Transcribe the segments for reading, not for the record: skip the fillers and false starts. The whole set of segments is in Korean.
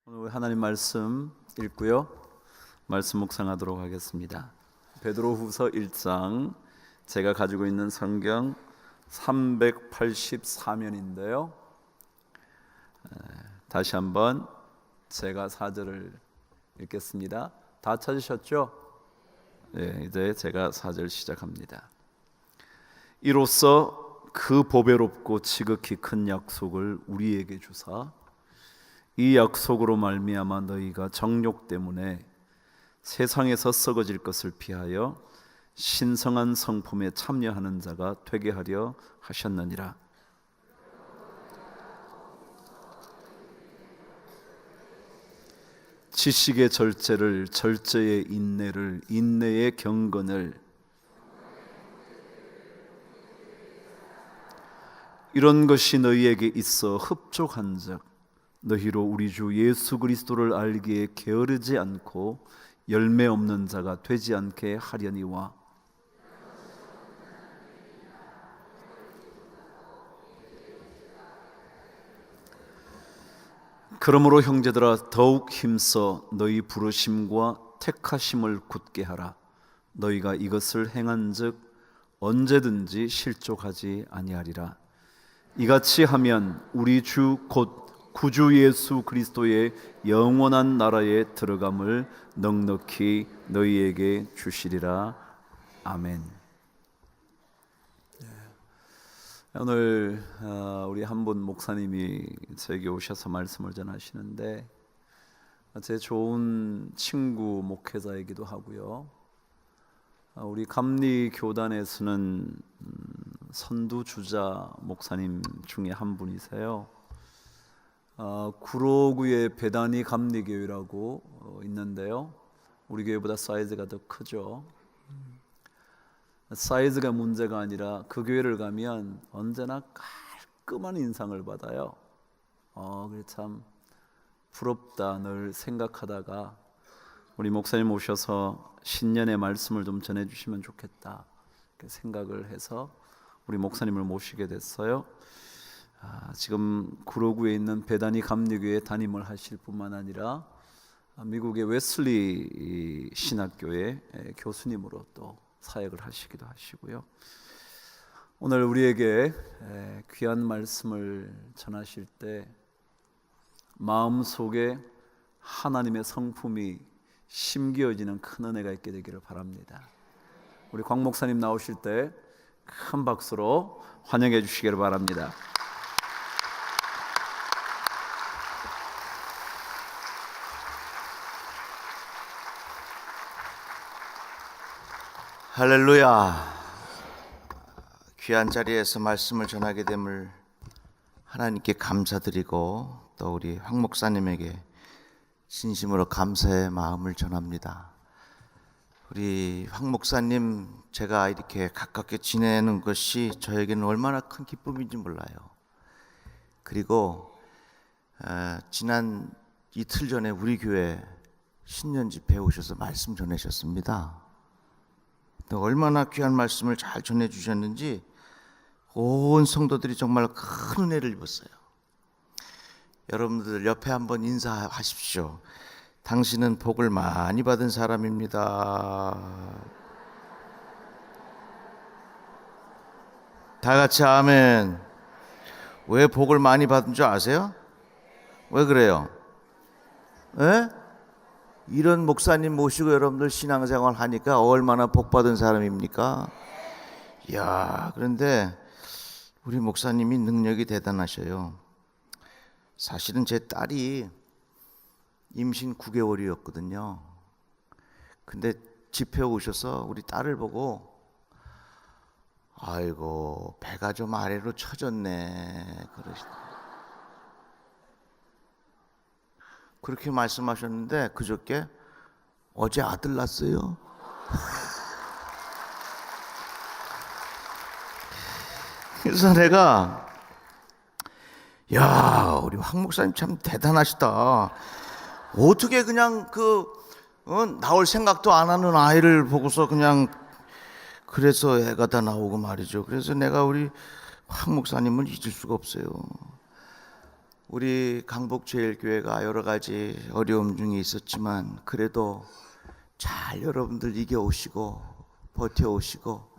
오늘 하나님 말씀 읽고요, 말씀 묵상하도록 하겠습니다. 베드로후서 1장, 제가 가지고 있는 성경 384면인데요. 다시 한번 제가 4절을 읽겠습니다. 다 찾으셨죠? 네, 이제 제가 4절 시작합니다. 이로써 그 보배롭고 지극히 큰 약속을 우리에게 주사 이 약속으로 말미암아 너희가 정욕 때문에 세상에서 썩어질 것을 피하여 신성한 성품에 참여하는 자가 되게 하려 하셨느니라. 지식의 절제를, 절제의 인내를, 인내의 경건을, 이런 것이 너희에게 있어 흡족한즉 너희로 우리 주 예수 그리스도를 알기에 게으르지 않고 열매 없는 자가 되지 않게 하려니와. 그러므로 형제들아, 더욱 힘써 너희 부르심과 택하심을 굳게 하라. 너희가 이것을 행한즉 언제든지 실족하지 아니하리라. 이같이 하면 우리 주 곧 구주 예수 그리스도의 영원한 나라에 들어감을 넉넉히 너희에게 주시리라. 아멘. 오늘 우리 한 분 목사님이 저에게 오셔서 말씀을 전하시는데, 제 좋은 친구 목회자이기도 하고요, 우리 감리 교단에서는 선두주자 목사님 중에 한 분이세요. 구로구의 베다니 감리교회라고 있는데요, 우리 교회보다 사이즈가 더 크죠. 사이즈가 문제가 아니라 그 교회를 가면 언제나 깔끔한 인상을 받아요. 그래 참 부럽다 늘 생각하다가 우리 목사님 오셔서 신년의 말씀을 좀 전해주시면 좋겠다 이렇게 생각을 해서 우리 목사님을 모시게 됐어요. 지금 구로구에 있는 베다니 감리교회에 담임을 하실 뿐만 아니라 미국의 웨슬리 신학교의 교수님으로 또 사역을 하시기도 하시고요. 오늘 우리에게 귀한 말씀을 전하실 때 마음속에 하나님의 성품이 심겨지는 큰 은혜가 있게 되기를 바랍니다. 우리 광 목사님 나오실 때 큰 박수로 환영해 주시기를 바랍니다. 할렐루야. 귀한 자리에서 말씀을 전하게 됨을 하나님께 감사드리고 또 우리 황 목사님에게 진심으로 감사의 마음을 전합니다. 우리 황 목사님, 제가 이렇게 가깝게 지내는 것이 저에게는 얼마나 큰 기쁨인지 몰라요. 그리고 지난 이틀 전에 우리 교회 신년 집회에 오셔서 말씀 전하셨습니다. 얼마나 귀한 말씀을 잘 전해주셨는지 온 성도들이 정말 큰 은혜를 입었어요. 여러분들 옆에 한번 인사하십시오. 당신은 복을 많이 받은 사람입니다. 다 같이 아멘. 왜 복을 많이 받은 줄 아세요? 왜 그래요? 에? 이런 목사님 모시고 여러분들 신앙생활 하니까 얼마나 복받은 사람입니까? 이야, 그런데 우리 목사님이 능력이 대단하셔요. 사실은 제 딸이 임신 9개월이었거든요. 근데 집회에 오셔서 우리 딸을 보고 아이고 배가 좀 아래로 처졌네 그러시더라고요. 그렇게 말씀하셨는데 그저께 어제 아들 낳았어요. 그래서 내가 야 우리 황 목사님 참 대단하시다. 어떻게 그냥 나올 생각도 안 하는 아이를 보고서 그냥 그래서 애가 다 나오고 말이죠. 그래서 내가 우리 황 목사님을 잊을 수가 없어요. 우리 강북제일교회가 여러 가지 어려움 중에 있었지만 그래도 잘 여러분들 이겨오시고 버텨오시고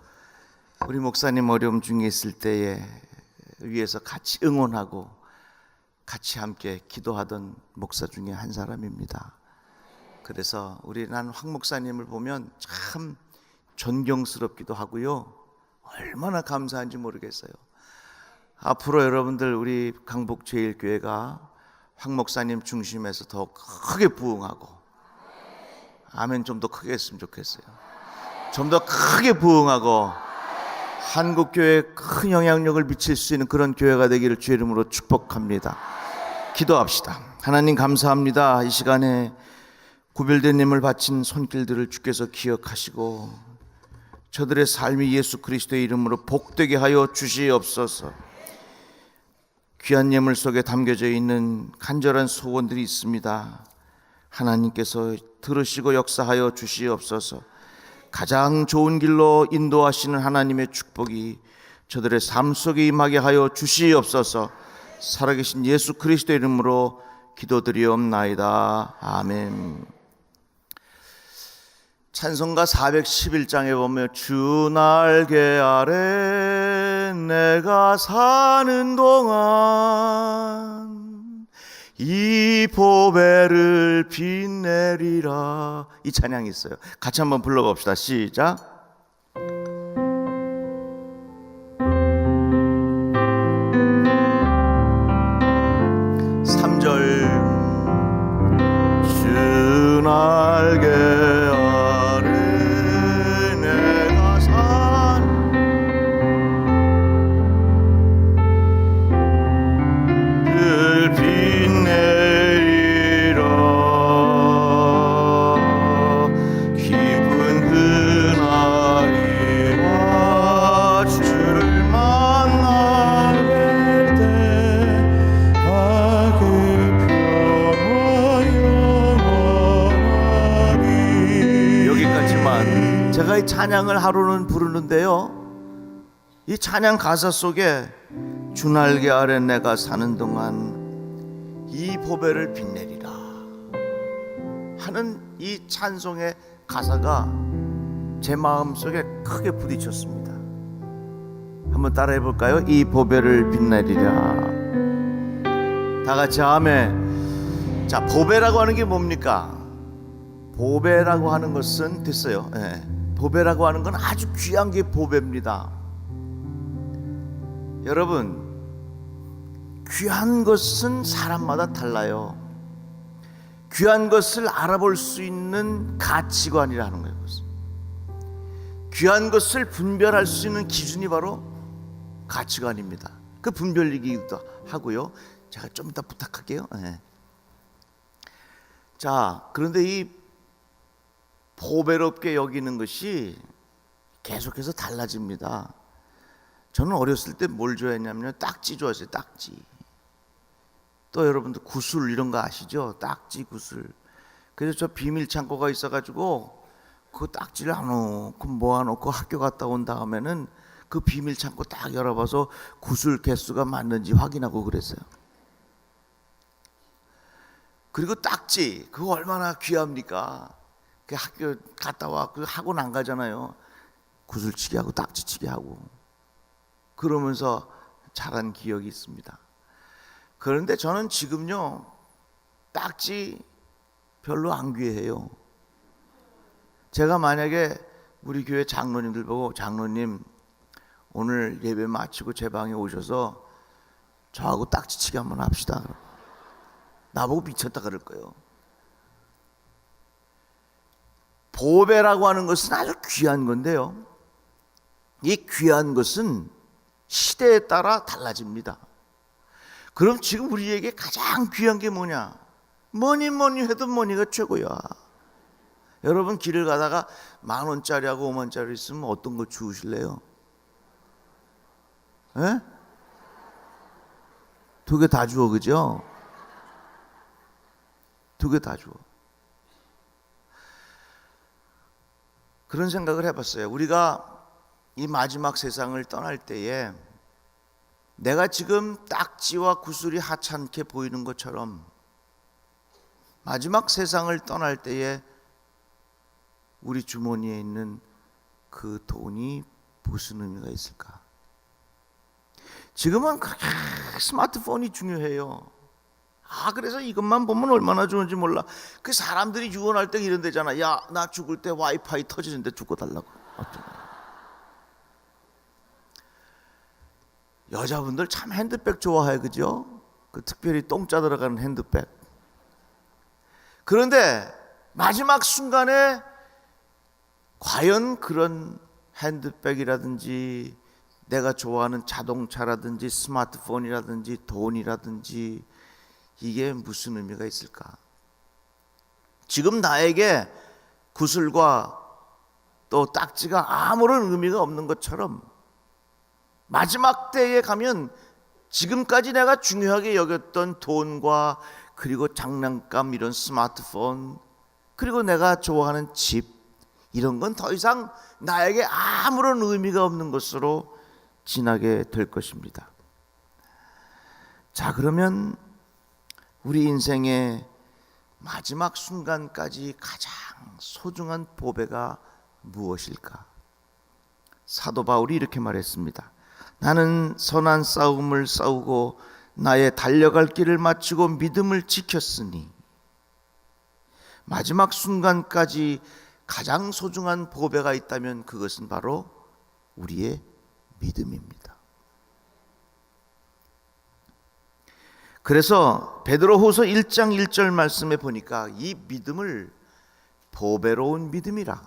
우리 목사님 어려움 중에 있을 때에 위에서 같이 응원하고 같이 함께 기도하던 목사 중에 한 사람입니다. 그래서 난 황 목사님을 보면 참 존경스럽기도 하고요. 얼마나 감사한지 모르겠어요. 앞으로 여러분들 우리 강북제일교회가 황 목사님 중심에서 더 크게 부흥하고 아멘 좀 더 크게 했으면 좋겠어요. 좀 더 크게 부흥하고 한국교회에 큰 영향력을 미칠 수 있는 그런 교회가 되기를 주의 이름으로 축복합니다. 기도합시다. 하나님 감사합니다. 이 시간에 구별된 님을 바친 손길들을 주께서 기억하시고 저들의 삶이 예수 그리스도의 이름으로 복되게 하여 주시옵소서. 귀한 예물 속에 담겨져 있는 간절한 소원들이 있습니다. 하나님께서 들으시고 역사하여 주시옵소서. 가장 좋은 길로 인도하시는 하나님의 축복이 저들의 삶 속에 임하게 하여 주시옵소서. 살아계신 예수 그리스도의 이름으로 기도드리옵나이다. 아멘. 찬송가 411장에 보면 주 날개 아래 내가 사는 동안 이 보배를 빛내리라, 이 찬양이 있어요. 같이 한번 불러봅시다. 시작. 3절 주 날개 제가 이 찬양을 하루는 부르는데요, 이 찬양 가사 속에 주 날개 아래 내가 사는 동안 이 보배를 빛내리라 하는 이 찬송의 가사가 제 마음속에 크게 부딪혔습니다. 한번 따라해 볼까요? 이 보배를 빛내리라. 다 같이 아멘. 자, 보배라고 하는 게 뭡니까? 보배라고 하는 것은 됐어요. 네. 보배라고 하는 건 아주 귀한 게 보배입니다. 여러분, 귀한 것은 사람마다 달라요. 귀한 것을 알아볼 수 있는 가치관이라는 거예요. 귀한 것을 분별할 수 있는 기준이 바로 가치관입니다. 그 분별이기도 하고요. 제가 좀 이따 부탁할게요. 네. 자, 그런데 이 보배롭게 여기는 것이 계속해서 달라집니다. 저는 어렸을 때 뭘 좋아했냐면요, 딱지 좋아했어요. 딱지. 또 여러분들 구슬 이런 거 아시죠? 딱지 구슬. 그래서 저 비밀 창고가 있어가지고 그 딱지를 아무튼 모아놓고 학교 갔다 온 다음에는 그 비밀 창고 딱 열어봐서 구슬 개수가 맞는지 확인하고 그랬어요. 그리고 딱지, 그거 얼마나 귀합니까? 그 학교 갔다 와, 그 학원 안 가잖아요. 구슬치기 하고 딱지치기 하고 그러면서 자란 기억이 있습니다. 그런데 저는 지금요, 딱지 별로 안 귀해요. 제가 만약에 우리 교회 장로님들 보고, 장로님 오늘 예배 마치고 제 방에 오셔서 저하고 딱지치기 한번 합시다, 나보고 미쳤다 그럴 거예요. 보배라고 하는 것은 아주 귀한 건데요, 이 귀한 것은 시대에 따라 달라집니다. 그럼 지금 우리에게 가장 귀한 게 뭐냐? 뭐니 해도 뭐니가 최고야. 여러분 길을 가다가 10,000원짜리하고 50,000원짜리 있으면 어떤 거 주우실래요? 에? 두 개 다 주워, 그죠? 두 개 다 주워. 그런 생각을 해봤어요. 우리가 이 마지막 세상을 떠날 때에 내가 지금 딱지와 구슬이 하찮게 보이는 것처럼 마지막 세상을 떠날 때에 우리 주머니에 있는 그 돈이 무슨 의미가 있을까? 지금은 그렇게 스마트폰이 중요해요. 그래서 이것만 보면 얼마나 좋은지 몰라. 그 사람들이 유언할 때 이런 데잖아. 야, 나 죽을 때 와이파이 터지는데 죽어달라고. 여자분들 참 핸드백 좋아해, 그죠? 그 특별히 똥짜 들어가는 핸드백. 그런데 마지막 순간에 과연 그런 핸드백이라든지 내가 좋아하는 자동차라든지 스마트폰이라든지 돈이라든지 이게 무슨 의미가 있을까? 지금 나에게 구슬과 또 딱지가 아무런 의미가 없는 것처럼 마지막 때에 가면 지금까지 내가 중요하게 여겼던 돈과 그리고 장난감, 이런 스마트폰, 그리고 내가 좋아하는 집, 이런 건 더 이상 나에게 아무런 의미가 없는 것으로 지나게 될 것입니다. 자, 그러면 우리 인생의 마지막 순간까지 가장 소중한 보배가 무엇일까? 사도 바울이 이렇게 말했습니다. 나는 선한 싸움을 싸우고 나의 달려갈 길을 마치고 믿음을 지켰으니, 마지막 순간까지 가장 소중한 보배가 있다면 그것은 바로 우리의 믿음입니다. 그래서 베드로후서 1장 1절 말씀에 보니까 이 믿음을 보배로운 믿음이라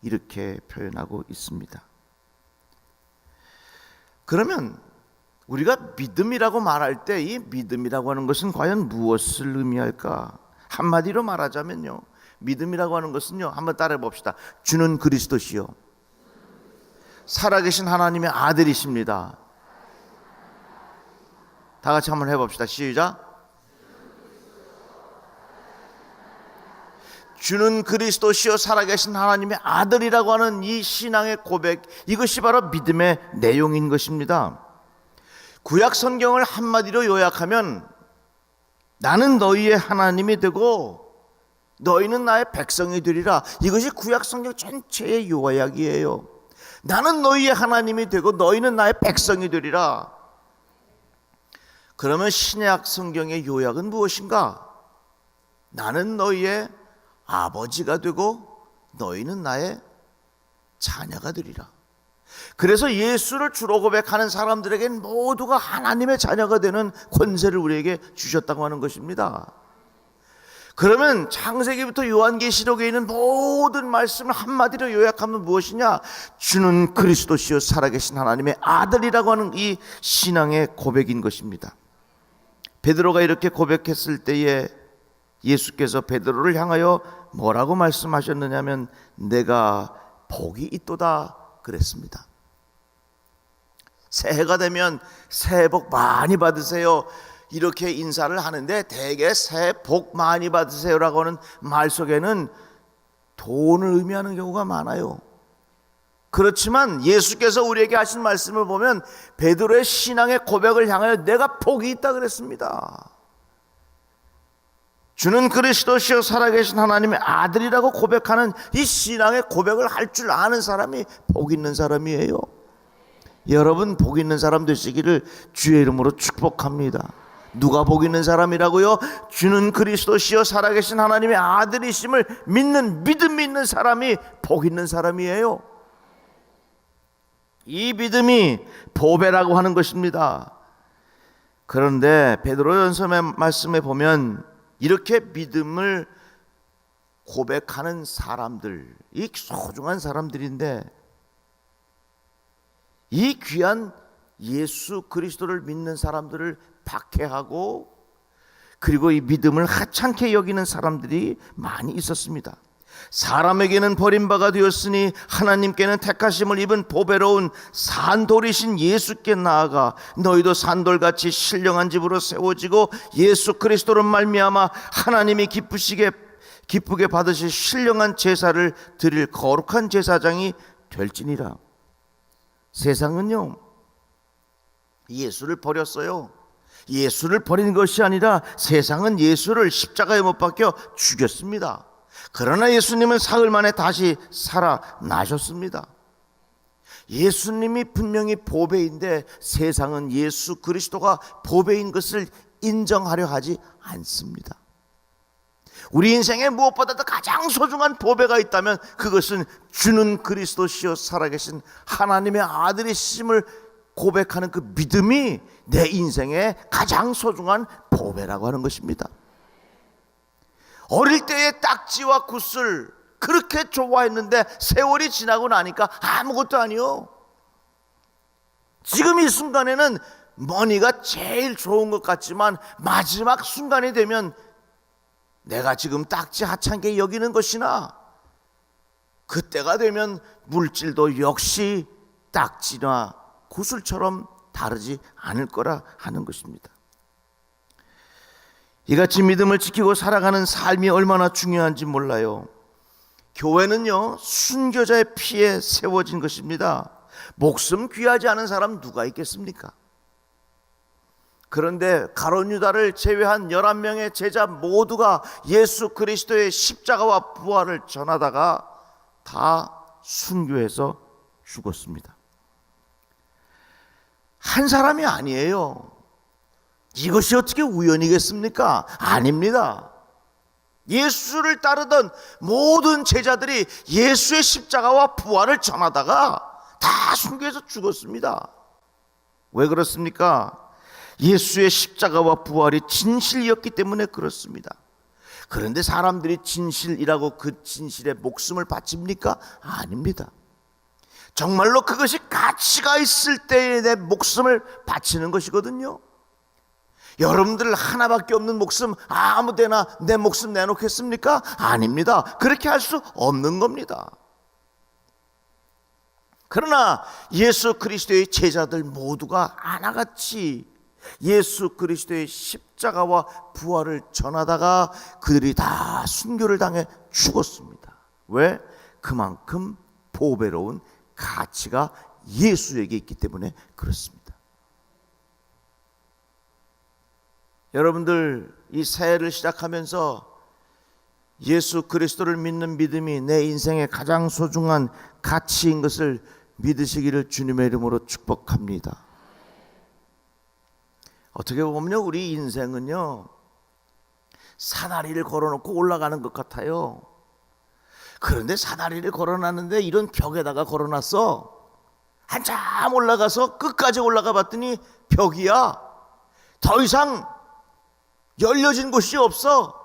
이렇게 표현하고 있습니다. 그러면 우리가 믿음이라고 말할 때 이 믿음이라고 하는 것은 과연 무엇을 의미할까? 한마디로 말하자면요, 믿음이라고 하는 것은요, 한번 따라해 봅시다. 주는 그리스도시요 살아계신 하나님의 아들이십니다. 다 같이 한번 해봅시다. 시작. 주는 그리스도시요 살아계신 하나님의 아들이라고 하는 이 신앙의 고백, 이것이 바로 믿음의 내용인 것입니다. 구약 성경을 한마디로 요약하면 나는 너희의 하나님이 되고 너희는 나의 백성이 되리라. 이것이 구약 성경 전체의 요약이에요. 나는 너희의 하나님이 되고 너희는 나의 백성이 되리라. 그러면 신약 성경의 요약은 무엇인가? 나는 너희의 아버지가 되고 너희는 나의 자녀가 되리라. 그래서 예수를 주로 고백하는 사람들에게는 모두가 하나님의 자녀가 되는 권세를 우리에게 주셨다고 하는 것입니다. 그러면 창세기부터 요한계시록에 있는 모든 말씀을 한마디로 요약하면 무엇이냐? 주는 그리스도시요 살아계신 하나님의 아들이라고 하는 이 신앙의 고백인 것입니다. 베드로가 이렇게 고백했을 때에 예수께서 베드로를 향하여 뭐라고 말씀하셨느냐면 내가 복이 있도다 그랬습니다. 새해가 되면 새해 복 많이 받으세요 이렇게 인사를 하는데 대개 새해 복 많이 받으세요라고 하는 말 속에는 돈을 의미하는 경우가 많아요. 그렇지만 예수께서 우리에게 하신 말씀을 보면 베드로의 신앙의 고백을 향하여 내가 복이 있다 그랬습니다. 주는 그리스도시요 살아계신 하나님의 아들이라고 고백하는 이 신앙의 고백을 할 줄 아는 사람이 복 있는 사람이에요. 여러분 복 있는 사람 되시기를 주의 이름으로 축복합니다. 누가 복 있는 사람이라고요? 주는 그리스도시요 살아계신 하나님의 아들이심을 믿는 믿음이 있는 사람이 복 있는 사람이에요. 이 믿음이 보배라고 하는 것입니다. 그런데 베드로전서의 말씀에 보면 이렇게 믿음을 고백하는 사람들, 이 소중한 사람들인데 이 귀한 예수 그리스도를 믿는 사람들을 박해하고 그리고 이 믿음을 하찮게 여기는 사람들이 많이 있었습니다. 사람에게는 버림바가 되었으니 하나님께는 택하심을 입은 보배로운 산돌이신 예수께 나아가 너희도 산돌같이 신령한 집으로 세워지고 예수 그리스도로 말미암아 하나님이 기쁘게 받으실 신령한 제사를 드릴 거룩한 제사장이 될지니라. 세상은요, 예수를 버렸어요. 예수를 버린 것이 아니라 세상은 예수를 십자가에 못 박혀 죽였습니다. 그러나 예수님은 사흘 만에 다시 살아나셨습니다. 예수님이 분명히 보배인데 세상은 예수 그리스도가 보배인 것을 인정하려 하지 않습니다. 우리 인생에 무엇보다도 가장 소중한 보배가 있다면 그것은 주는 그리스도시요 살아계신 하나님의 아들이심을 고백하는 그 믿음이 내 인생의 가장 소중한 보배라고 하는 것입니다. 어릴 때의 딱지와 굿을 그렇게 좋아했는데 세월이 지나고 나니까 아무것도 아니요. 지금 이 순간에는 머니가 제일 좋은 것 같지만 마지막 순간이 되면 내가 지금 딱지 하찮게 여기는 것이나 그때가 되면 물질도 역시 딱지나 구슬처럼 다르지 않을 거라 하는 것입니다. 이같이 믿음을 지키고 살아가는 삶이 얼마나 중요한지 몰라요. 교회는요, 순교자의 피에 세워진 것입니다. 목숨 귀하지 않은 사람 누가 있겠습니까? 그런데 가룟 유다를 제외한 11명의 제자 모두가 예수 그리스도의 십자가와 부활을 전하다가 다 순교해서 죽었습니다. 한 사람이 아니에요. 이것이 어떻게 우연이겠습니까? 아닙니다. 예수를 따르던 모든 제자들이 예수의 십자가와 부활을 전하다가 다 순교해서 죽었습니다. 왜 그렇습니까? 예수의 십자가와 부활이 진실이었기 때문에 그렇습니다. 그런데 사람들이 진실이라고 그 진실에 목숨을 바칩니까? 아닙니다. 정말로 그것이 가치가 있을 때에 내 목숨을 바치는 것이거든요. 여러분들 하나밖에 없는 목숨 아무 데나 내 목숨 내놓겠습니까? 아닙니다. 그렇게 할 수 없는 겁니다. 그러나 예수 그리스도의 제자들 모두가 하나같이 예수 그리스도의 십자가와 부활을 전하다가 그들이 다 순교를 당해 죽었습니다. 왜? 그만큼 보배로운 가치가 예수에게 있기 때문에 그렇습니다. 여러분들 이 새해를 시작하면서 예수 그리스도를 믿는 믿음이 내 인생의 가장 소중한 가치인 것을 믿으시기를 주님의 이름으로 축복합니다. 어떻게 보면 우리 인생은요, 사다리를 걸어놓고 올라가는 것 같아요. 그런데 사다리를 걸어놨는데 이런 벽에다가 걸어놨어. 한참 올라가서 끝까지 올라가 봤더니 벽이야. 더 이상 열려진 곳이 없어.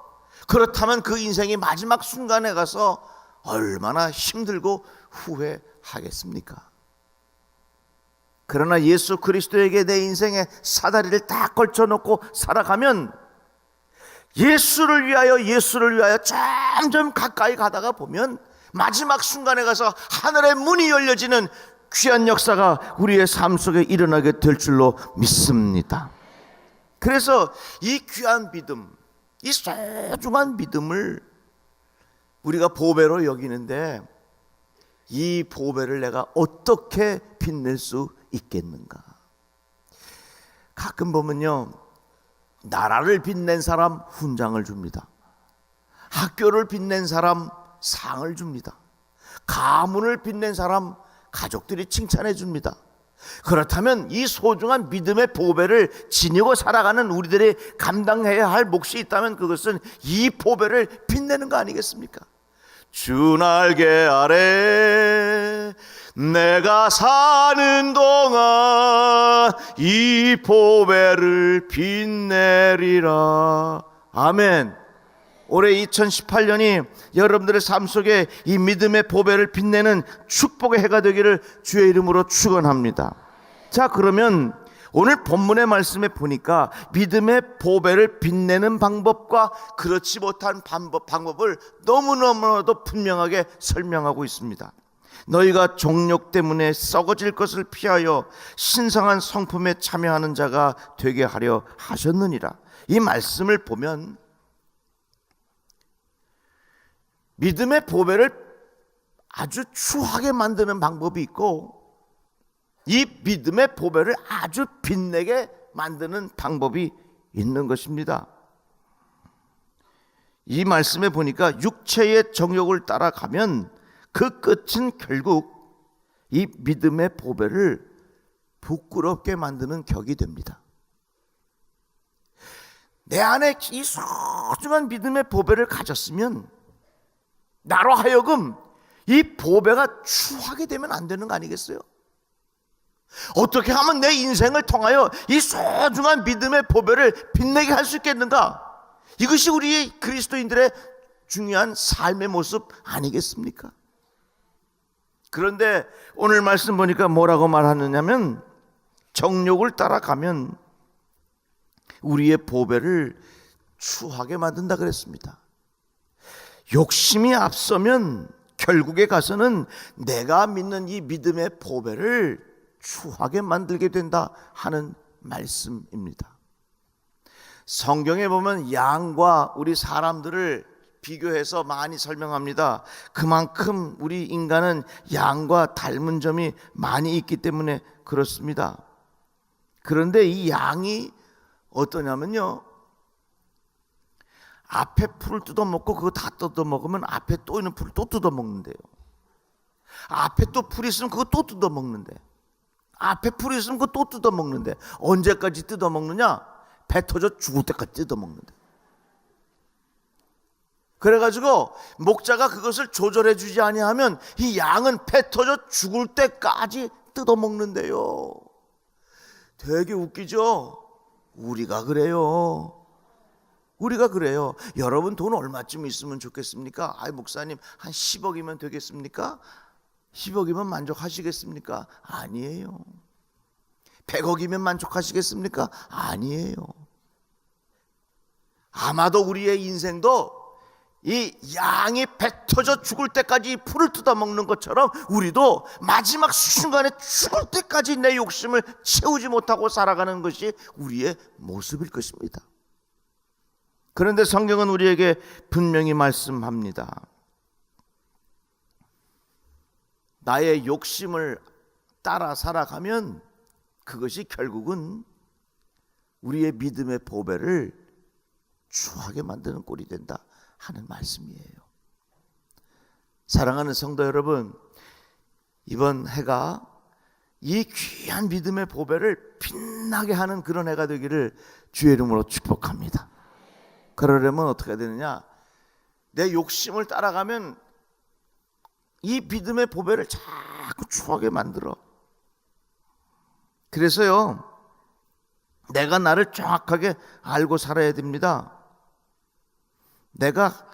그렇다면 그 인생이 마지막 순간에 가서 얼마나 힘들고 후회하겠습니까? 그러나 예수 그리스도에게 내 인생의 사다리를 딱 걸쳐놓고 살아가면 예수를 위하여 점점 가까이 가다가 보면 마지막 순간에 가서 하늘의 문이 열려지는 귀한 역사가 우리의 삶 속에 일어나게 될 줄로 믿습니다. 그래서 이 귀한 믿음, 이 소중한 믿음을 우리가 보배로 여기는데 이 보배를 내가 어떻게 빛낼 수 있겠는가? 가끔 보면요, 나라를 빛낸 사람 훈장을 줍니다. 학교를 빛낸 사람 상을 줍니다. 가문을 빛낸 사람 가족들이 칭찬해 줍니다. 그렇다면 이 소중한 믿음의 보배를 지니고 살아가는 우리들이 감당해야 할 몫이 있다면 그것은 이 보배를 빛내는 거 아니겠습니까? 주 날개 아래 내가 사는 동안 이 보배를 빛내리라. 아멘. 올해 2018년이 여러분들의 삶 속에 이 믿음의 보배를 빛내는 축복의 해가 되기를 주의 이름으로 축원합니다. 자, 그러면 오늘 본문의 말씀에 보니까 믿음의 보배를 빛내는 방법과 그렇지 못한 방법을 너무너무나도 분명하게 설명하고 있습니다. 너희가 정욕 때문에 썩어질 것을 피하여 신성한 성품에 참여하는 자가 되게 하려 하셨느니라. 이 말씀을 보면 믿음의 보배를 아주 추하게 만드는 방법이 있고 이 믿음의 보배를 아주 빛내게 만드는 방법이 있는 것입니다. 이 말씀에 보니까 육체의 정욕을 따라가면 그 끝은 결국 이 믿음의 보배를 부끄럽게 만드는 격이 됩니다. 내 안에 이 소중한 믿음의 보배를 가졌으면 나로 하여금 이 보배가 추하게 되면 안 되는 거 아니겠어요? 어떻게 하면 내 인생을 통하여 이 소중한 믿음의 보배를 빛내게 할 수 있겠는가? 이것이 우리 그리스도인들의 중요한 삶의 모습 아니겠습니까? 그런데 오늘 말씀 보니까 뭐라고 말하느냐면 정욕을 따라가면 우리의 보배를 추하게 만든다 그랬습니다. 욕심이 앞서면 결국에 가서는 내가 믿는 이 믿음의 보배를 추하게 만들게 된다 하는 말씀입니다. 성경에 보면 양과 우리 사람들을 비교해서 많이 설명합니다. 그만큼 우리 인간은 양과 닮은 점이 많이 있기 때문에 그렇습니다. 그런데 이 양이 어떠냐면요, 앞에 풀을 뜯어먹고 그거 다 뜯어먹으면 앞에 또 있는 풀을 또 뜯어먹는데요. 앞에 또 풀이 있으면 그거 또 뜯어먹는데, 앞에 풀이 있으면 그거 또 뜯어먹는데, 언제까지 뜯어먹느냐? 배 터져 죽을 때까지 뜯어먹는데. 그래가지고 목자가 그것을 조절해 주지 아니하면 이 양은 배 터져 죽을 때까지 뜯어먹는데요. 되게 웃기죠? 우리가 그래요. 우리가 그래요. 여러분 돈 얼마쯤 있으면 좋겠습니까? 아이 목사님 한 10억이면 되겠습니까? 10억이면 만족하시겠습니까? 아니에요. 100억이면 만족하시겠습니까? 아니에요. 아마도 우리의 인생도 이 양이 배 터져 죽을 때까지 풀을 뜯어먹는 것처럼 우리도 마지막 순간에 죽을 때까지 내 욕심을 채우지 못하고 살아가는 것이 우리의 모습일 것입니다. 그런데 성경은 우리에게 분명히 말씀합니다. 나의 욕심을 따라 살아가면 그것이 결국은 우리의 믿음의 보배를 추하게 만드는 꼴이 된다 하는 말씀이에요. 사랑하는 성도 여러분, 이번 해가 이 귀한 믿음의 보배를 빛나게 하는 그런 해가 되기를 주의 이름으로 축복합니다. 그러려면 어떻게 되느냐? 내 욕심을 따라가면 이 믿음의 보배를 자꾸 추하게 만들어. 그래서요, 내가 나를 정확하게 알고 살아야 됩니다. 내가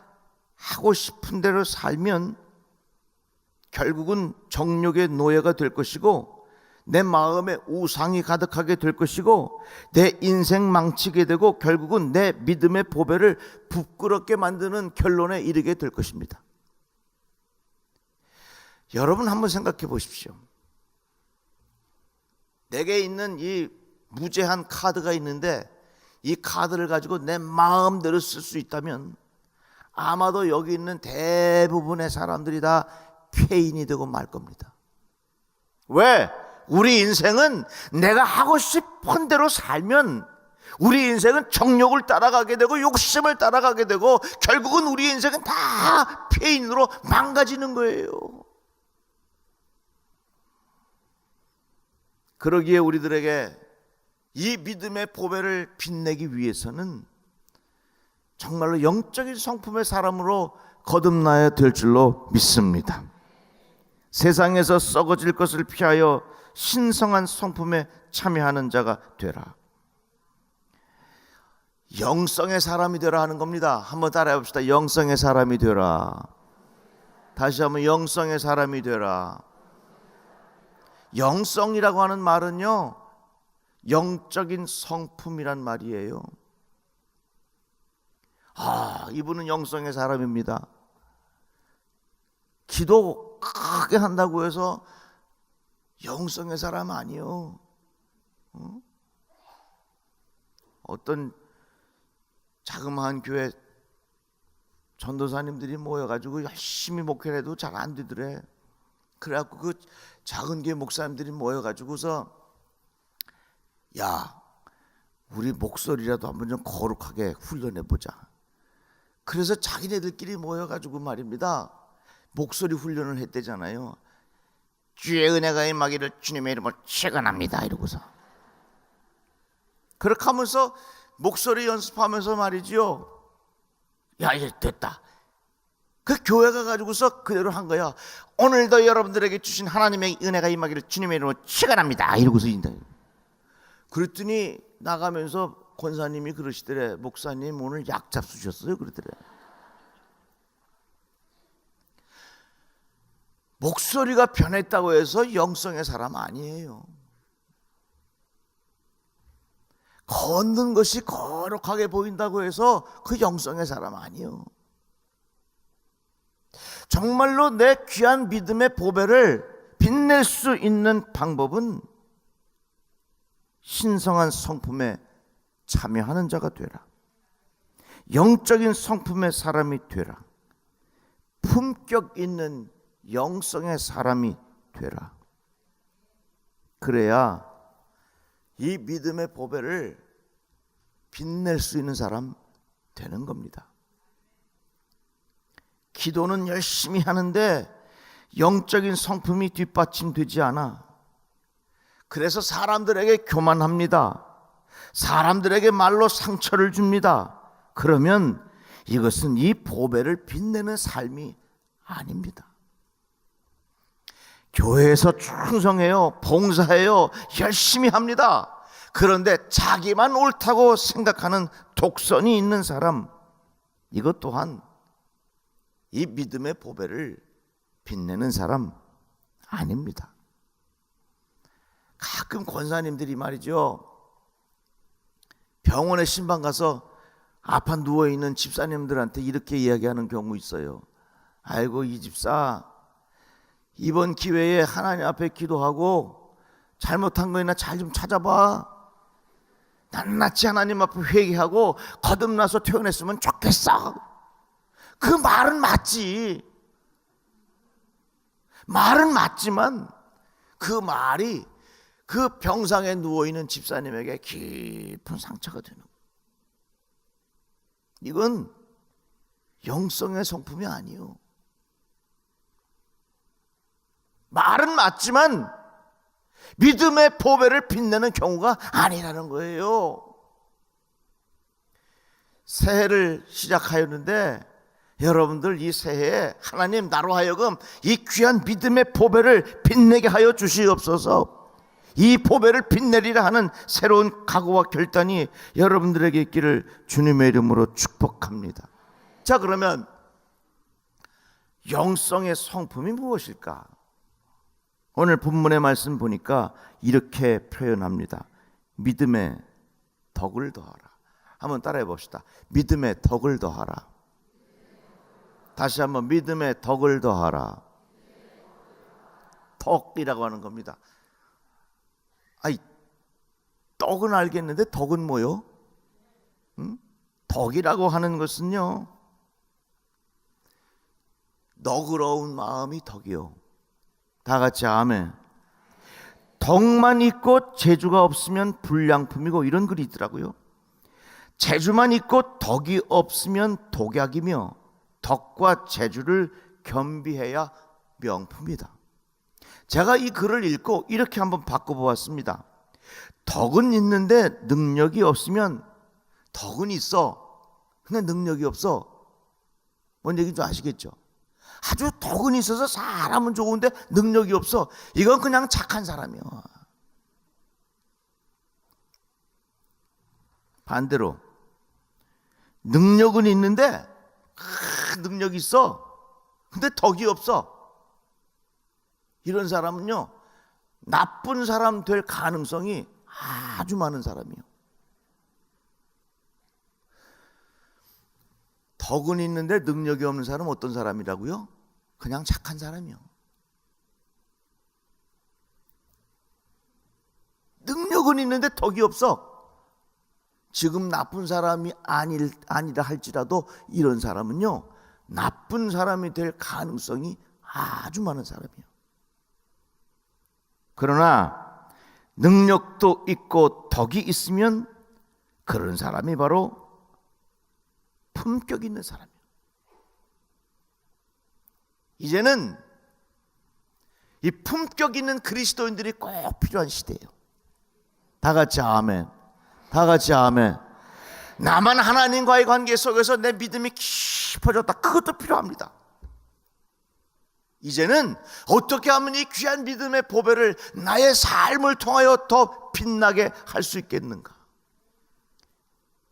하고 싶은 대로 살면 결국은 정욕의 노예가 될 것이고 내 마음에 우상이 가득하게 될 것이고 내 인생 망치게 되고 결국은 내 믿음의 보배를 부끄럽게 만드는 결론에 이르게 될 것입니다. 여러분 한번 생각해 보십시오. 내게 있는 이 무제한 카드가 있는데 이 카드를 가지고 내 마음대로 쓸 수 있다면 아마도 여기 있는 대부분의 사람들이 다 폐인이 되고 말 겁니다. 왜? 우리 인생은 내가 하고 싶은 대로 살면 우리 인생은 정욕을 따라가게 되고 욕심을 따라가게 되고 결국은 우리 인생은 다 폐인으로 망가지는 거예요. 그러기에 우리들에게 이 믿음의 보배를 빛내기 위해서는 정말로 영적인 성품의 사람으로 거듭나야 될 줄로 믿습니다. 세상에서 썩어질 것을 피하여 신성한 성품에 참여하는 자가 되라. 영성의 사람이 되라 하는 겁니다. 한번 따라해 봅시다. 영성의 사람이 되라. 다시 한번 영성의 사람이 되라. 영성이라고 하는 말은요, 영적인 성품이란 말이에요. 이분은 영성의 사람입니다. 기도 크게 한다고 해서 영성의 사람 아니요. 어떤 자그마한 교회 전도사님들이 모여가지고 열심히 목회를 해도 잘 안 되더래. 그래갖고 그 작은 교회 목사님들이 모여가지고서 야, 우리 목소리라도 한번 좀 거룩하게 훈련해보자. 그래서 자기네들끼리 모여가지고 말입니다, 목소리 훈련을 했대잖아요. 주의 은혜가 임하기를 주님의 이름으로 축원합니다 이러고서 그렇게 하면서 목소리 연습하면서 말이죠. 야, 이제 됐다. 그 교회가 가지고서 그대로 한 거야. 오늘도 여러분들에게 주신 하나님의 은혜가 임하기를 주님의 이름으로 축원합니다 이러고서 인다. 그랬더니 나가면서 권사님이 그러시더래. 목사님 오늘 약 잡수셨어요? 그러더래. 목소리가 변했다고 해서 영성의 사람 아니에요. 걷는 것이 거룩하게 보인다고 해서 그 영성의 사람 아니에요. 정말로 내 귀한 믿음의 보배를 빛낼 수 있는 방법은 신성한 성품에 참여하는 자가 되라. 영적인 성품의 사람이 되라. 품격 있는 영성의 사람이 되라. 그래야 이 믿음의 보배를 빛낼 수 있는 사람 되는 겁니다. 기도는 열심히 하는데 영적인 성품이 뒷받침되지 않아. 그래서 사람들에게 교만합니다. 사람들에게 말로 상처를 줍니다. 그러면 이것은 이 보배를 빛내는 삶이 아닙니다. 교회에서 충성해요, 봉사해요, 열심히 합니다. 그런데 자기만 옳다고 생각하는 독선이 있는 사람, 이것 또한 이 믿음의 보배를 빛내는 사람 아닙니다. 가끔 권사님들이 말이죠, 병원에 신방 가서 아파 누워있는 집사님들한테 이렇게 이야기하는 경우 있어요. 아이고, 이 집사 이번 기회에 하나님 앞에 기도하고 잘못한 거 있나 잘 좀 찾아봐. 낱낱이 하나님 앞에 회개하고 거듭나서 퇴원했으면 좋겠어. 그 말은 맞지. 말은 맞지만 그 말이 그 병상에 누워있는 집사님에게 깊은 상처가 되는 거예요. 이건 영성의 성품이 아니에요. 말은 맞지만 믿음의 보배를 빛내는 경우가 아니라는 거예요. 새해를 시작하였는데 여러분들 이 새해에 하나님 나로 하여금 이 귀한 믿음의 보배를 빛내게 하여 주시옵소서. 이 보배를 빛내리라 하는 새로운 각오와 결단이 여러분들에게 있기를 주님의 이름으로 축복합니다. 자, 그러면 영성의 성품이 무엇일까? 오늘 본문의 말씀 보니까 이렇게 표현합니다. 믿음의 덕을 더하라. 한번 따라해 봅시다. 믿음의 덕을 더하라. 다시 한번 믿음의 덕을 더하라. 덕이라고 하는 겁니다. 아이, 떡은 알겠는데 덕은 뭐요? 덕이라고 하는 것은요, 너그러운 마음이 덕이요. 다 같이 아멘. 덕만 있고 재주가 없으면 불량품이고, 이런 글이 있더라고요. 재주만 있고 덕이 없으면 독약이며 덕과 재주를 겸비해야 명품이다. 제가 이 글을 읽고 이렇게 한번 바꿔보았습니다. 덕은 있는데 능력이 없으면, 덕은 있어 근데 능력이 없어, 뭔 얘기인지 아시겠죠? 아주 덕은 있어서 사람은 좋은데 능력이 없어, 이건 그냥 착한 사람이야. 반대로 능력은 있는데 능력이 있어 근데 덕이 없어, 이런 사람은요 나쁜 사람 될 가능성이 아주 많은 사람이에요. 덕은 있는데 능력이 없는 사람은 어떤 사람이라고요? 그냥 착한 사람이요. 능력은 있는데 덕이 없어. 지금 나쁜 사람이 아니다 할지라도 이런 사람은요 나쁜 사람이 될 가능성이 아주 많은 사람이에요. 그러나 능력도 있고 덕이 있으면 그런 사람이 바로 품격 있는 사람이에요. 이제는 이 품격 있는 그리스도인들이 꼭 필요한 시대예요. 다 같이 아멘. 다 같이 아멘. 나만 하나님과의 관계 속에서 내 믿음이 깊어졌다. 그것도 필요합니다. 이제는 어떻게 하면 이 귀한 믿음의 보배를 나의 삶을 통하여 더 빛나게 할 수 있겠는가?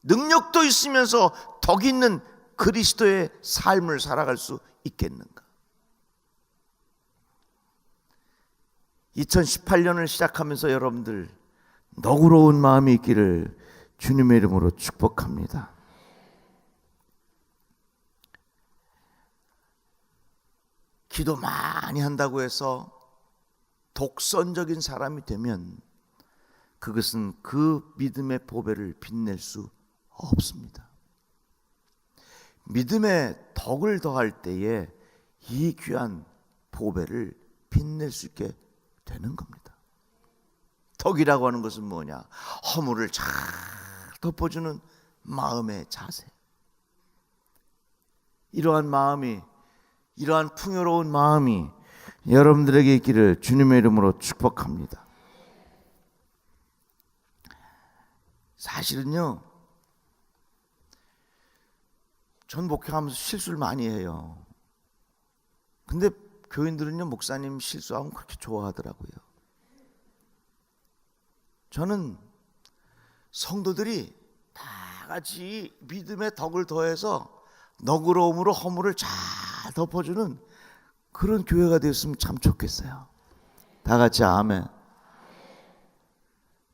능력도 있으면서 덕 있는 그리스도의 삶을 살아갈 수 있겠는가? 2018년을 시작하면서 여러분들 너그러운 마음이 있기를 주님의 이름으로 축복합니다. 기도 많이 한다고 해서 독선적인 사람이 되면 그것은 그 믿음의 보배를 빛낼 수 없습니다. 믿음의 덕을 더할 때에 이 귀한 보배를 빛낼 수 있게 되는 겁니다. 덕이라고 하는 것은 뭐냐? 허물을 잘 덮어주는 마음의 자세. 이러한 마음이, 이러한 풍요로운 마음이 여러분들에게 있기를 주님의 이름으로 축복합니다. 사실은요, 전 목회하면서 실수를 많이 해요. 근데 교인들은요, 목사님 실수하면 그렇게 좋아하더라고요. 저는 성도들이 다 같이 믿음의 덕을 더해서 너그러움으로 허물을 잘 덮어주는 그런 교회가 되었으면 참 좋겠어요. 다 같이 아멘.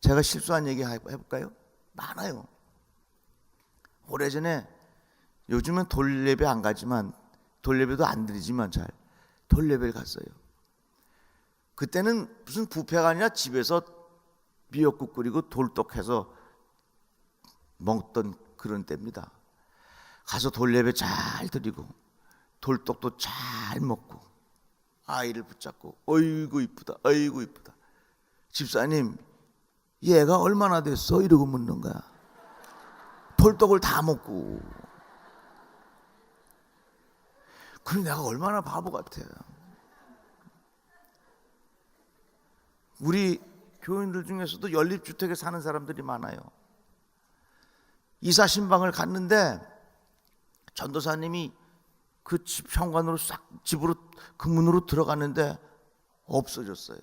제가 실수한 얘기 해볼까요? 많아요. 오래전에, 요즘은 돌예배 안 가지만, 돌예배도 안 드리지만 잘 돌예배를 갔어요. 그때는 무슨 뷔페가 아니라 집에서 미역국 끓이고 돌떡해서 먹던 그런 때입니다. 가서 돌예배 잘 드리고 돌떡도 잘 먹고 아이를 붙잡고 어이구 이쁘다, 어이구 이쁘다. 집사님, 얘가 얼마나 됐어? 이러고 묻는 거야. 돌떡을 다 먹고. 그럼 내가 얼마나 바보 같아. 우리 교인들 중에서도 연립주택에 사는 사람들이 많아요. 이사 신방을 갔는데 전도사님이 그 집 현관으로 싹 집으로 그 문으로 들어갔는데 없어졌어요.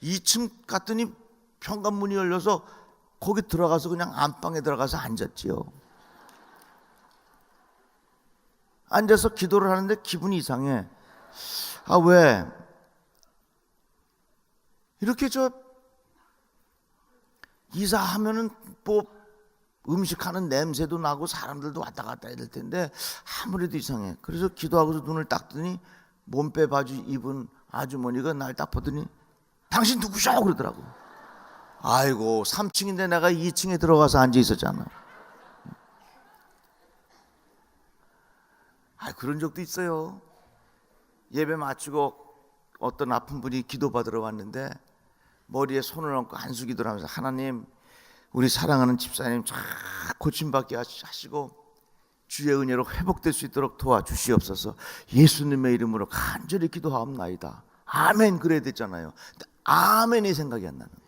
2층 갔더니 현관문이 열려서 거기 들어가서 그냥 안방에 들어가서 앉았지요. 앉아서 기도를 하는데 기분이 이상해. 아, 왜? 이렇게 이사하면은 뭐 음식하는 냄새도 나고 사람들도 왔다 갔다 해야 될 텐데 아무래도 이상해. 그래서 기도하고서 눈을 딱 뜨니 몸빼 바지 입은 아주머니가 날 딱 보더니 당신 누구셔? 그러더라고. 아이고, 3층인데 내가 2층에 들어가서 앉아 있었잖아. 그런 적도 있어요. 예배 마치고 어떤 아픈 분이 기도받으러 왔는데 머리에 손을 얹고 안수기도를 하면서 하나님, 우리 사랑하는 집사님 잘 고침받게 하시고 주의 은혜로 회복될 수 있도록 도와주시옵소서. 예수님의 이름으로 간절히 기도하옵나이다. 아멘. 그래야 됐잖아요. 근데 아멘이 생각이 안 나는 거예요.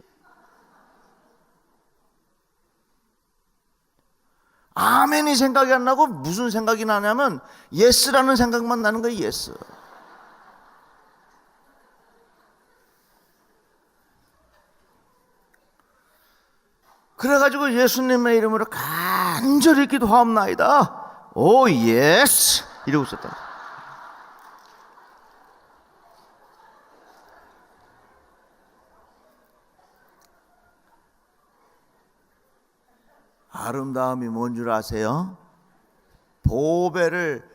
아멘이 생각이 안 나고 무슨 생각이 나냐면 예스라는 생각만 나는 거예요. 예스. 그래가지고 예수님의 이름으로 간절히 기도하옵나이다. 오 예스 이러고 있었다. 아름다움이 뭔 줄 아세요? 보배를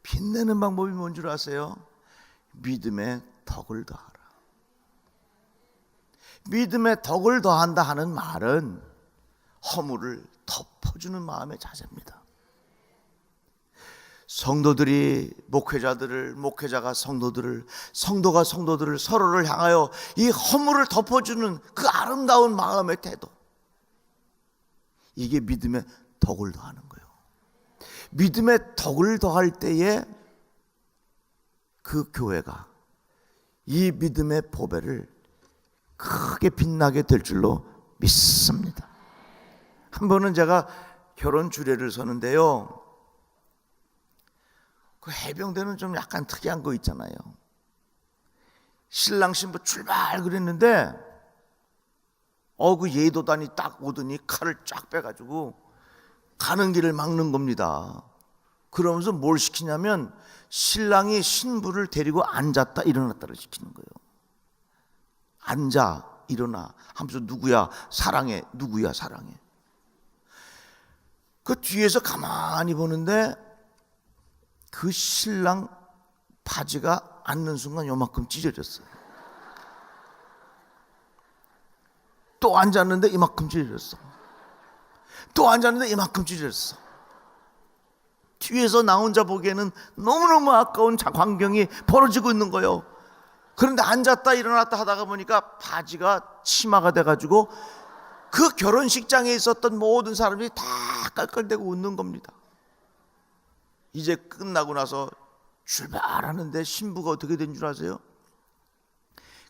빛내는 방법이 뭔 줄 아세요? 믿음의 덕을 더하라. 믿음의 덕을 더한다 하는 말은 허물을 덮어주는 마음의 자세입니다. 성도들이 목회자들을, 목회자가 성도들을, 성도가 성도들을 서로를 향하여 이 허물을 덮어주는 그 아름다운 마음의 태도, 이게 믿음의 덕을 더하는 거예요. 믿음의 덕을 더할 때에 그 교회가 이 믿음의 보배를 크게 빛나게 될 줄로 믿습니다. 한 번은 제가 결혼 주례를 서는데요, 그 해병대는 좀 약간 특이한 거 있잖아요. 신랑 신부 출발 그랬는데 그 예도단이 딱 오더니 칼을 쫙 빼가지고 가는 길을 막는 겁니다. 그러면서 뭘 시키냐면 신랑이 신부를 데리고 앉았다 일어났다를 시키는 거예요. 앉아 일어나 하면서 누구야 사랑해, 누구야 사랑해. 그 뒤에서 가만히 보는데 그 신랑 바지가 앉는 순간 요만큼 찢어졌어요. 또 앉았는데 이만큼 찢어졌어. 또 앉았는데 이만큼 찢어졌어. 뒤에서 나 혼자 보기에는 너무너무 아까운 광경이 벌어지고 있는 거예요. 그런데 앉았다 일어났다 하다가 보니까 바지가 치마가 돼가지고 그 결혼식장에 있었던 모든 사람들이 다 깔깔대고 웃는 겁니다. 이제 끝나고 나서 출발하는데 신부가 어떻게 된 줄 아세요?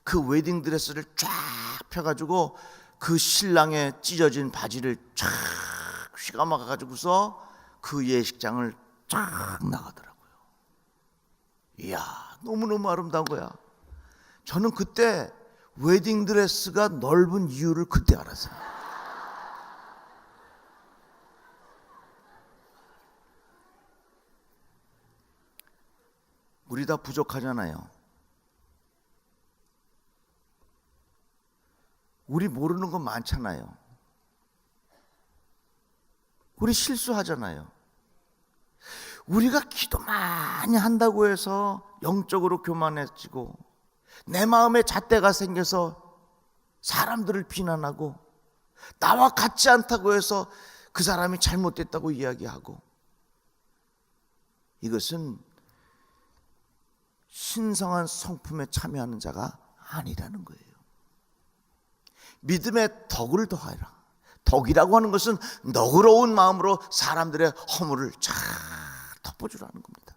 그 웨딩드레스를 쫙 펴가지고 그 신랑의 찢어진 바지를 쫙 휘감아가지고서 그 예식장을 쫙 나가더라고요. 이야, 너무너무 아름다운 거야. 저는 그때 웨딩드레스가 넓은 이유를 그때 알았어요. 우리 다 부족하잖아요. 우리 모르는 거 많잖아요. 우리 실수하잖아요. 우리가 기도 많이 한다고 해서 영적으로 교만해지고 내 마음에 잣대가 생겨서 사람들을 비난하고 나와 같지 않다고 해서 그 사람이 잘못됐다고 이야기하고, 이것은 신성한 성품에 참여하는 자가 아니라는 거예요. 믿음의 덕을 더하라. 덕이라고 하는 것은 너그러운 마음으로 사람들의 허물을 쫙 덮어주라는 겁니다.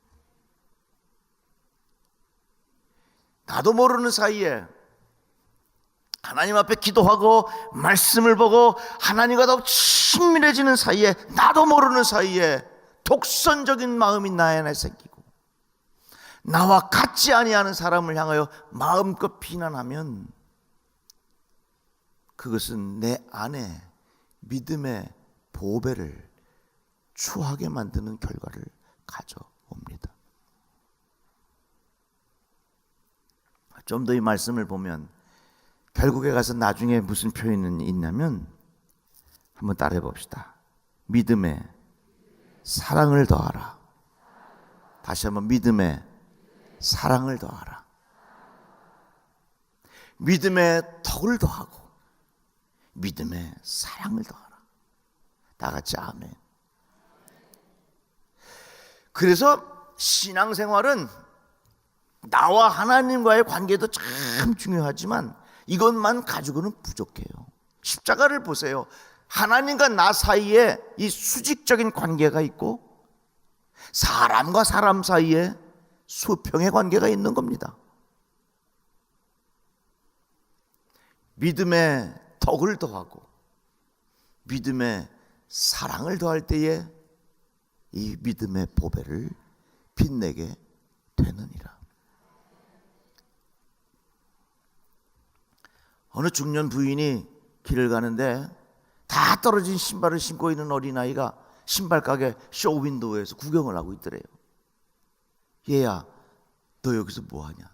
나도 모르는 사이에 하나님 앞에 기도하고 말씀을 보고 하나님과 더욱 친밀해지는 사이에, 나도 모르는 사이에 독선적인 마음이 나에 안에 생기고 나와 같지 아니하는 사람을 향하여 마음껏 비난하면 그것은 내 안에 믿음의 보배를 추하게 만드는 결과를 가져옵니다. 좀 더 이 말씀을 보면 결국에 가서 나중에 무슨 표현이 있냐면, 한번 따라해 봅시다. 믿음에 사랑을 더하라. 다시 한번, 믿음에 사랑을 더하라. 믿음의 덕을 더하고 믿음의 사랑을 더하라. 다 같이 아멘. 그래서 신앙생활은 나와 하나님과의 관계도 참 중요하지만 이것만 가지고는 부족해요. 십자가를 보세요. 하나님과 나 사이에 이 수직적인 관계가 있고 사람과 사람 사이에 수평의 관계가 있는 겁니다. 믿음의 덕을 더하고 믿음의 사랑을 더할 때에 이 믿음의 보배를 빛내게 되느니라. 어느 중년 부인이 길을 가는데 다 떨어진 신발을 신고 있는 어린아이가 신발 가게 쇼윈도우에서 구경을 하고 있더래요. 얘야, 너 여기서 뭐하냐?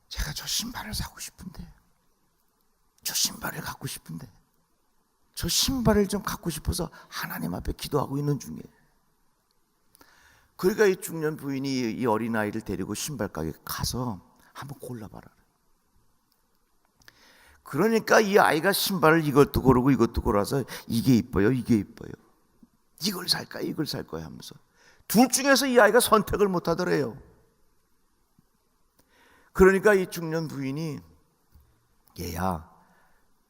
제가 저 신발을 사고 싶은데, 저 신발을 갖고 싶은데, 저 신발을 좀 갖고 싶어서 하나님 앞에 기도하고 있는 중이에요. 그러니까 이 중년 부인이 이 어린아이를 데리고 신발 가게 가서 한번 골라봐라. 그러니까 이 아이가 신발을 이것도 고르고 이것도 골라서 이게 이뻐요, 이게 이뻐요. 이걸 살까 이걸 살 거야 하면서 둘 중에서 이 아이가 선택을 못 하더래요. 그러니까 이 중년 부인이 얘야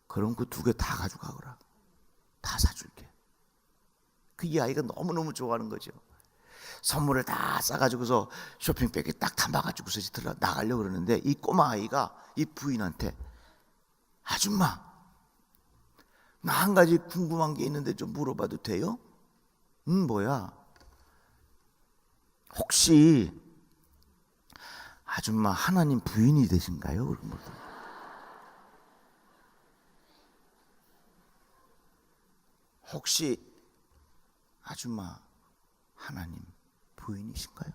그럼 그 2개 다 가져가거라. 다 사줄게. 그 이 아이가 너무너무 좋아하는 거죠. 선물을 다 싸가지고서 쇼핑백에 딱 담아가지고서 나가려고 그러는데 이 꼬마 아이가 이 부인한테 아줌마 나 한 가지 궁금한 게 있는데 좀 물어봐도 돼요? 뭐야? 혹시 아줌마 하나님 부인이 되신가요? 그런 혹시 아줌마 하나님 부인이신가요?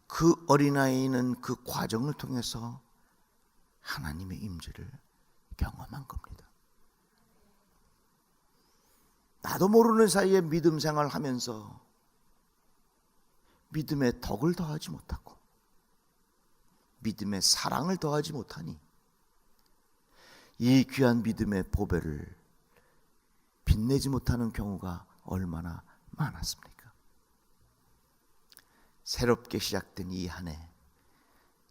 그 어린아이는 그 과정을 통해서 하나님의 임재를 경험한 겁니다. 나도 모르는 사이에 믿음 생활을 하면서 믿음의 덕을 더하지 못하고 믿음의 사랑을 더하지 못하니 이 귀한 믿음의 보배를 빛내지 못하는 경우가 얼마나 많았습니까? 새롭게 시작된 이 한 해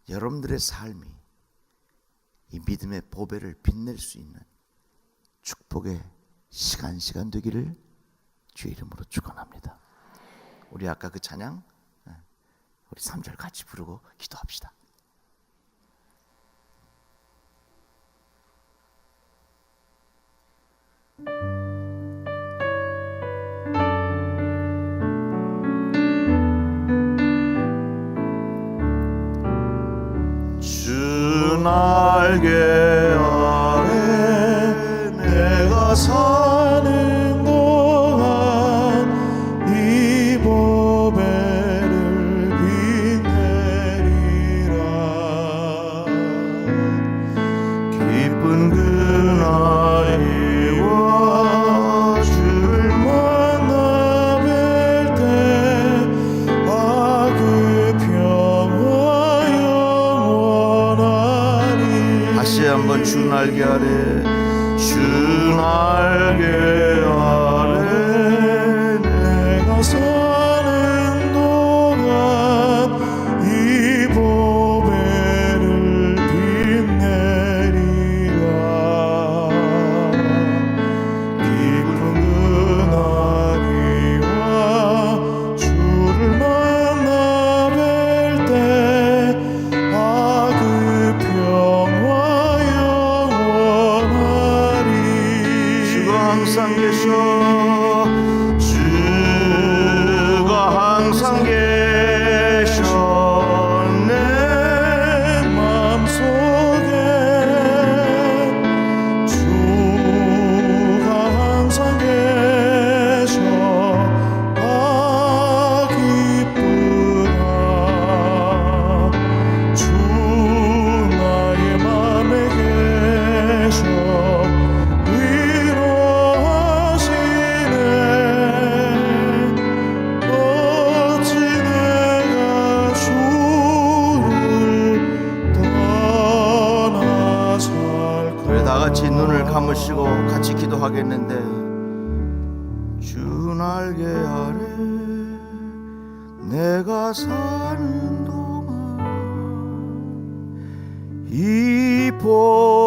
여러분들의 삶이 이 믿음의 보배를 빛낼 수 있는 축복의 시간 되기를 주의 이름으로 축원합니다. 우리 아까 그 찬양 우리 3절 같이 부르고 기도합시다. 주 날개 아래 내가 사는 동안 이 보배를 빛내리라. 기쁜 그날이 와 주를 만나 뵐 때 아 그 평화 영원하리. 다시 한번 주 날개 아래 주 날개 아래 내가 사는 동안 이 보배를 빛내리라. 기쁜 그날이 와 주를 만나 뵐 때 아 그 평화 영원하리. 주가 항상 계셔 주가 항상 계셔 내 마음속에 주가 항상 계셔 아 기쁘다. 주 나의 맘에 계셔 위로하시네. 어찌 내가 주를 떠나 살까. 우리 다 같이 눈을 감으시고 같이 기도하겠는데 주 날개 아래 내가 사는 동안 이 보